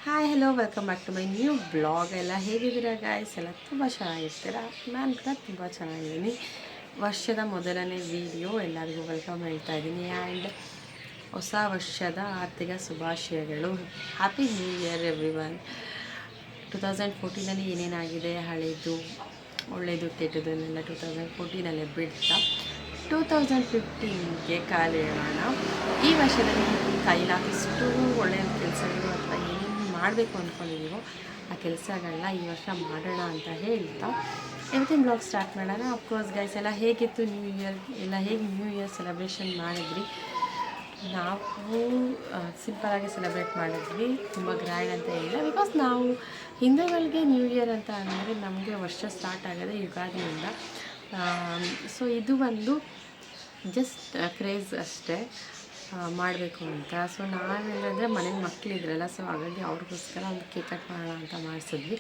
Hi hello welcome back to my new blog. ಎಲ್ಲ ಹೇಗಿದ್ದೀರಾ guys? ಎಲ್ಲ ತುಂಬ ಚೆನ್ನಾಗಿರ್ತೀರಾ. ನಾನು ಕೂಡ ತುಂಬ ಚೆನ್ನಾಗಿದ್ದೀನಿ. ವರ್ಷದ ಮೊದಲನೇ ವೀಡಿಯೋ ಎಲ್ಲರಿಗೂ ವೆಲ್ಕಮ್ ಹೇಳ್ತಾ ಇದ್ದೀನಿ. ಆ್ಯಂಡ್ ಹೊಸ ವರ್ಷದ ಆರ್ಥಿಕ ಶುಭಾಶಯಗಳು. Happy new year everyone. 2014 ಏನೇನಾಗಿದೆ, ಹಳೆಯದು ಒಳ್ಳೆಯದು ಕೆಟ್ಟದನ್ನೆಲ್ಲ 2014 ಬಿಡ್ತಾ 2015ಗೆ ಕಾಲಿಡೋಣ. ಈ ವರ್ಷದಲ್ಲಿ ಕೈಲಾದಷ್ಟು ಒಳ್ಳೆಯ ಕೆಲಸಗಳು ಅಥವಾ ಏನೇನು ಮಾಡಬೇಕು ಅಂದ್ಕೊಂಡಿದ್ದೀವೋ ಆ ಕೆಲಸಗಳನ್ನ ಈ ವರ್ಷ ಮಾಡೋಣ ಅಂತ ಹೇಳ್ತಾ ಇವತ್ತಿನ ಬ್ಲಾಗ್ ಸ್ಟಾರ್ಟ್ ಮಾಡೋಣ. ಅಫ್ಕೋರ್ಸ್ ಗೈಸ್, ಎಲ್ಲ ಹೇಗಿತ್ತು ನ್ಯೂ ಇಯರ್, ಎಲ್ಲ ಹೇಗೆ ನ್ಯೂ ಇಯರ್ ಸೆಲೆಬ್ರೇಷನ್ ಮಾಡಿದ್ರಿ? ನಾವು ಸಿಂಪಲಾಗಿ ಸೆಲೆಬ್ರೇಟ್ ಮಾಡಿದ್ವಿ, ತುಂಬ ಗ್ರ್ಯಾಂಡ್ ಅಂತ ಇಲ್ಲ. ಬಿಕಾಸ್ ನಾವು ಹಿಂದೂಗಳಿಗೆ ನ್ಯೂ ಇಯರ್ ಅಂತ ಅಂದರೆ ನಮಗೆ ವರ್ಷ ಸ್ಟಾರ್ಟ್ ಆಗೋದೇ ಯುಗಾದಿಯಿಂದ. ಸೊ ಇದು ಒಂದು ಜಸ್ಟ್ ಕ್ರೇಜ್ ಅಷ್ಟೇ ಮಾಡಬೇಕು ಅಂತ. ಸೊ ನಾವೇನಂದರೆ ಮನೇಲಿ ಮಕ್ಕಳಿದ್ರಲ್ಲ, ಸೊ ಹಾಗಾಗಿ ಅವ್ರಿಗೋಸ್ಕರ ಒಂದು ಕೇಕ್ ಕಟ್ ಮಾಡೋಣ ಅಂತ ಮಾಡಿಸಿದ್ವಿ.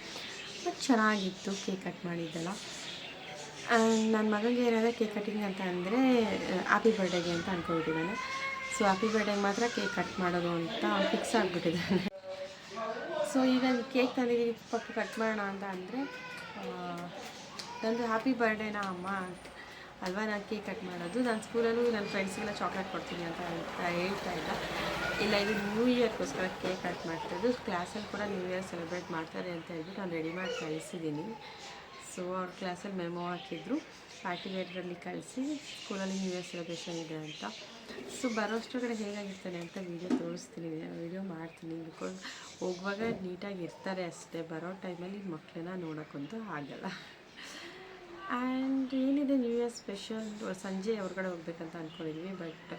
ಬಟ್ ಚೆನ್ನಾಗಿತ್ತು ಕೇಕ್ ಕಟ್ ಮಾಡಿದ್ದೆಲ್ಲ. ನನ್ನ ಮಗನಿಗೆ ಏನಾದರೆ ಕೇಕ್ ಕಟ್ಟಿಂಗ್ ಅಂತ ಅಂದರೆ ಹ್ಯಾಪಿ ಬರ್ಡೇಗೆ ಅಂತ ಅಂದ್ಕೊಬಿಟ್ಟಿದ್ದಾನೆ. ಸೊ ಹ್ಯಾಪಿ ಬರ್ಡೇಗೆ ಮಾತ್ರ ಕೇಕ್ ಕಟ್ ಮಾಡೋದು ಅಂತ ಫಿಕ್ಸ್ ಆಗಿಬಿಟ್ಟಿದ್ದಾನೆ. ಸೊ ಈಗ ಕೇಕ್ ತಂದಿದ್ದೀವಿ, ಪಪ್ಪು ಕಟ್ ಮಾಡೋಣ ಅಂತ ಅಂದರೆ ನಂದು ಹ್ಯಾಪಿ ಬರ್ಡೇನಾ ಅಮ್ಮ ಅಲ್ವಾ ನಾನು ಕೇಕ್ ಕಟ್ ಮಾಡೋದು, ನಾನು ಸ್ಕೂಲಲ್ಲೂ ನನ್ನ ಫ್ರೆಂಡ್ಸ್ಗೆಲ್ಲ ಚಾಕ್ಲೇಟ್ ಕೊಡ್ತೀನಿ ಅಂತ ಹೇಳ್ತಾ ಇಲ್ಲ ಇದು ನ್ಯೂ ಇಯರ್ಗೋಸ್ಕರ ಕೇಕ್ ಕಟ್ ಮಾಡ್ತಾಯಿದ್ದು. ಕ್ಲಾಸಲ್ಲಿ ಕೂಡ ನ್ಯೂ ಇಯರ್ ಸೆಲೆಬ್ರೇಟ್ ಮಾಡ್ತಾರೆ ಅಂತ ಹೇಳ್ಬಿಟ್ಟು ನಾನು ರೆಡಿ ಮಾಡಿ ಕಳಿಸಿದ್ದೀನಿ. ಸೊ ಅವ್ರ ಕ್ಲಾಸಲ್ಲಿ ಮೆಮೊ ಹಾಕಿದ್ರು, ಪಾರ್ಟಿ ವೇರಲ್ಲಿ ಕಳಿಸಿ ಸ್ಕೂಲಲ್ಲಿ ನ್ಯೂ ಇಯರ್ ಸೆಲೆಬ್ರೇಷನ್ ಇದೆ ಅಂತ. ಸೊ ಬರೋಷ್ಟೊಳಗಡೆ ಹೇಗಾಗಿರ್ತಾನೆ ಅಂತ ವೀಡಿಯೋ ತೋರಿಸ್ತೀನಿ, ವೀಡಿಯೋ ಮಾಡ್ತೀನಿ. ಬಿಕಾಸ್ ಹೋಗುವಾಗ ನೀಟಾಗಿ ಇರ್ತಾರೆ ಅಷ್ಟೇ, ಬರೋ ಟೈಮಲ್ಲಿ ಮಕ್ಕಳನ್ನ ನೋಡೋಕ್ಕಂತೂ ಆಗಲ್ಲ. ಆ್ಯಂಡ್ ಏನಿದೆ ನ್ಯೂ ಇಯರ್ ಸ್ಪೆಷಲ್, ಸಂಜೆ ಹೊರಗಡೆ ಹೋಗ್ಬೇಕಂತ ಅಂದ್ಕೊಂಡಿದ್ವಿ. ಬಟ್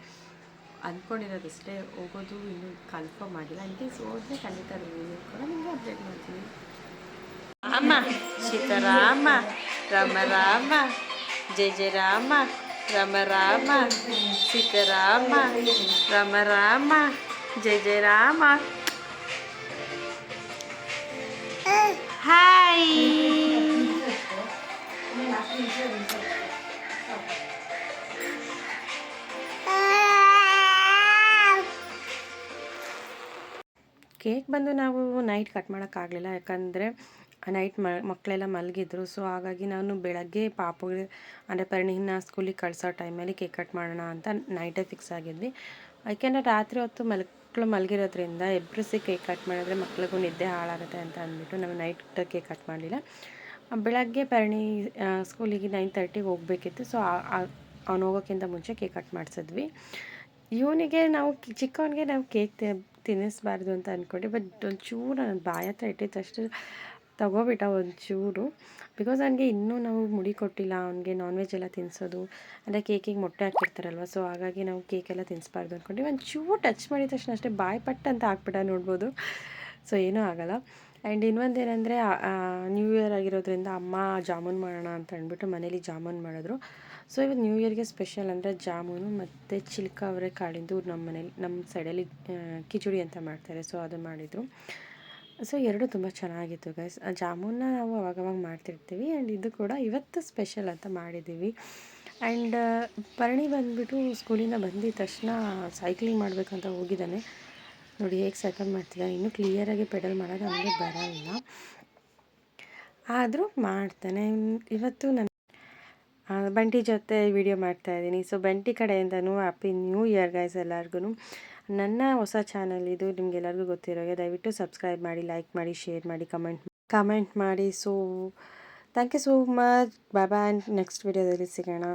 ಅಂದ್ಕೊಂಡಿರೋದಷ್ಟೇ, ಹೋಗೋದು ಇನ್ನೂ ಕನ್ಫರ್ಮ್ ಆಗಿಲ್ಲ. ಇನ್ ಕೇಸ್ ಹೋದರೆ ಖಂಡಿತ ರಿವ್ಯೂ ಕೂಡ ನಿಮಗೆ ಅಪ್ಡೇಟ್ ಮಾಡ್ತೀನಿ. ರಾಮ ಸೀತಾರಾಮ ರಾಮ ರಾಮ ಜಯ ಜಯ ರಾಮ ರಾಮ ರಾಮ ಸೀತಾರಾಮ ರಾಮ ರಾಮ ಜಯ ಜಯ ರಾಮ. ಹಾಯ್ ಕೇಕ್ ಬಂದು ನಾವು ನೈಟ್ ಕಟ್ ಮಾಡೋಕ್ಕಾಗಲಿಲ್ಲ, ಯಾಕಂದರೆ ನೈಟ್ ಮಕ್ಕಳೆಲ್ಲ ಮಲಗಿದ್ರು. ಸೊ ಹಾಗಾಗಿ ನಾನು ಬೆಳಗ್ಗೆ ಪಾಪುಗೆ ಅಂದರೆ ಪರಿಣಿನ ಸ್ಕೂಲಿಗೆ ಕಳಿಸೋ ಟೈಮಲ್ಲಿ ಕೇಕ್ ಕಟ್ ಮಾಡೋಣ ಅಂತ ನೈಟೇ ಫಿಕ್ಸ್ ಆಗಿದ್ವಿ. ಯಾಕೆಂದರೆ ರಾತ್ರಿ ಹೊತ್ತು ಮಕ್ಕಳು ಮಲಗಿರೋದ್ರಿಂದ ಎಬ್ರಿಸಿ ಕೇಕ್ ಕಟ್ ಮಾಡಿದ್ರೆ ಮಕ್ಳಿಗೂ ನಿದ್ದೆ ಹಾಳಾಗುತ್ತೆ ಅಂತ ಅಂದ್ಬಿಟ್ಟು ನಾವು ನೈಟ್ ಕೇಕ್ ಕಟ್ ಮಾಡಲಿಲ್ಲ. ಬೆಳಗ್ಗೆ ಪರಿಣಿ ಸ್ಕೂಲಿಗೆ 9:30ಗೆ ಹೋಗಬೇಕಿತ್ತು. ಸೊ ಅವ್ನು ಹೋಗೋಕ್ಕಿಂತ ಮುಂಚೆ ಕೇಕ್ ಕಟ್ ಮಾಡಿಸಿದ್ವಿ. ಇವನಿಗೆ ನಾವು ಚಿಕ್ಕವನಿಗೆ ನಾವು ಕೇಕ್ ತಿನ್ನಿಸ್ಬಾರ್ದು ಅಂತ ಅಂದ್ಕೊಂಡೆ. ಬಟ್ ಒಂಚೂರು ನನ್ನ ಬಾಯ ಹತ್ರ ಇಟ್ಟಿದ್ದಷ್ಟು ತಗೋಬಿಟ್ಟ ಒಂಚೂರು. ಬಿಕಾಸ್ ಅವನಿಗೆ ಇನ್ನೂ ನಾವು ಮುಡಿ ಕೊಟ್ಟಿಲ್ಲ, ಅವನಿಗೆ ನಾನ್ ವೆಜ್ ಎಲ್ಲ ತಿನ್ನಿಸೋದು ಅಂದರೆ ಕೇಕಿಗೆ ಮೊಟ್ಟೆ ಹಾಕಿರ್ತಾರಲ್ವ. ಸೊ ಹಾಗಾಗಿ ನಾವು ಕೇಕೆಲ್ಲ ತಿನ್ನಿಸ್ಬಾರ್ದು ಅಂದ್ಕೊಂಡು ಒಂಚೂರು ಟಚ್ ಮಾಡಿದ ತಕ್ಷಣ ಅಷ್ಟೇ ಬಾಯಿ ಪಟ್ಟು ಅಂತ ಹಾಕ್ಬಿಟ್ಟ, ನೋಡ್ಬೋದು. ಸೊ ಏನೂ ಆಗೋಲ್ಲ. ಆ್ಯಂಡ್ ಇನ್ನೊಂದೇನೆಂದರೆ ನ್ಯೂ ಇಯರ್ ಆಗಿರೋದ್ರಿಂದ ಅಮ್ಮ ಜಾಮೂನ್ ಮಾಡೋಣ ಅಂತ ಅಂದ್ಬಿಟ್ಟು ಮನೇಲಿ ಜಾಮೂನ್ ಮಾಡಿದ್ರು. ಸೊ ಇವತ್ತು ನ್ಯೂ ಇಯರ್ಗೆ ಸ್ಪೆಷಲ್ ಅಂದರೆ ಜಾಮೂನು ಮತ್ತು ಚಿಲ್ಕ ಅವರೆಕಾಳಿಂದು ನಮ್ಮ ಸೈಡಲ್ಲಿ ಕಿಚಡಿ ಅಂತ ಮಾಡ್ತಾರೆ. ಸೊ ಅದು ಮಾಡಿದರು. ಸೊ ಎರಡು ತುಂಬ ಚೆನ್ನಾಗಿತ್ತು ಗೈಸ್. ಜಾಮೂನ್ನ ನಾವು ಅವಾಗವಾಗ ಮಾಡ್ತಿರ್ತೀವಿ. ಆ್ಯಂಡ್ ಇದು ಕೂಡ ಇವತ್ತು ಸ್ಪೆಷಲ್ ಅಂತ ಮಾಡಿದ್ದೀವಿ. ಆ್ಯಂಡ್ ಪರ್ಣಿ ಬಂದುಬಿಟ್ಟು ಸ್ಕೂಲಿಂದ ಬಂದಿದ್ದ ತಕ್ಷಣ ಸೈಕ್ಲಿಂಗ್ ಮಾಡಬೇಕಂತ ಹೋಗಿದ್ದಾನೆ. ನೋಡಿ ಹೇಗೆ ಸೈಕಲ್ ಮಾಡ್ತಿದ್ದಾನೆ. ಇನ್ನೂ ಕ್ಲಿಯರಾಗಿ ಪೆಡಲ್ ಮಾಡೋದು ಅವನಿಗೆ ಬರೋಲ್ಲ, ಆದರೂ ಮಾಡ್ತಾನೆ. ಇವತ್ತು ನಾನು ಬಂಟಿ ಜೊತೆ ವಿಡಿಯೋ ಮಾಡ್ತಾಯಿದ್ದೀನಿ. ಸೊ ಬಂಟಿ ಕಡೆಯಿಂದನೂ ಹ್ಯಾಪಿ ನ್ಯೂ ಇಯರ್ ಗೈಸ್ ಎಲ್ಲರಿಗೂ. ನನ್ನ ಹೊಸ ಚಾನಲ್ ಇದು, ನಿಮಗೆಲ್ಲರಿಗೂ ಗೊತ್ತಿರೋಗೆ. ದಯವಿಟ್ಟು ಸಬ್ಸ್ಕ್ರೈಬ್ ಮಾಡಿ, ಲೈಕ್ ಮಾಡಿ, ಶೇರ್ ಮಾಡಿ, ಕಮೆಂಟ್ ಮಾಡಿ. So thank you so much. Bye bye. Next ವಿಡಿಯೋದಲ್ಲಿ ಸಿಗೋಣ.